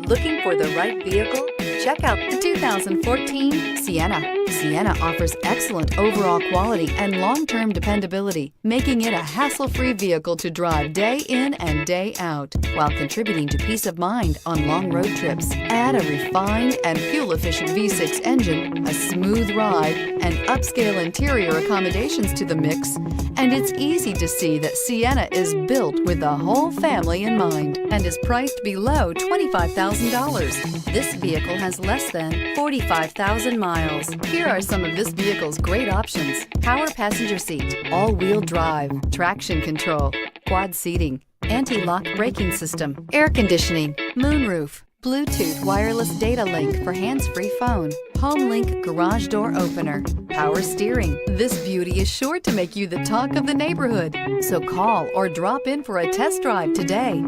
Looking for the right vehicle? Check out the 2014 Sienna. Sienna offers excellent overall quality and long-term dependability, making it a hassle-free vehicle to drive day in and day out, while contributing to peace of mind on long road trips. Add a refined and fuel-efficient V6 engine, a smooth ride, and upscale interior accommodations to the mix, and it's easy to see that Sienna is built with the whole family in mind and is priced below $25,000. This vehicle has less than 45,000 miles. Here are some of this vehicle's great options: power passenger seat, all-wheel drive, traction control, quad seating, anti-lock braking system, air conditioning, moonroof, Bluetooth wireless data link for hands-free phone, home link garage door opener, power steering. This beauty is sure to make you the talk of the neighborhood. So call or drop in for a test drive today.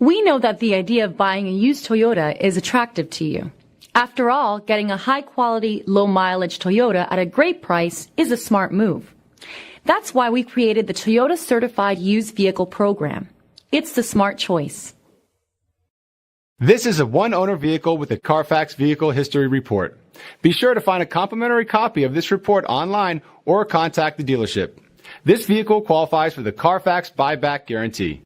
We know that the idea of buying a used Toyota is attractive to you. After all, getting a high-quality, low-mileage Toyota at a great price is a smart move. That's why we created the Toyota Certified Used Vehicle Program. It's the smart choice. This is a one-owner vehicle with a Carfax Vehicle History Report. Be sure to find a complimentary copy of this report online or contact the dealership. This vehicle qualifies for the Carfax Buyback Guarantee.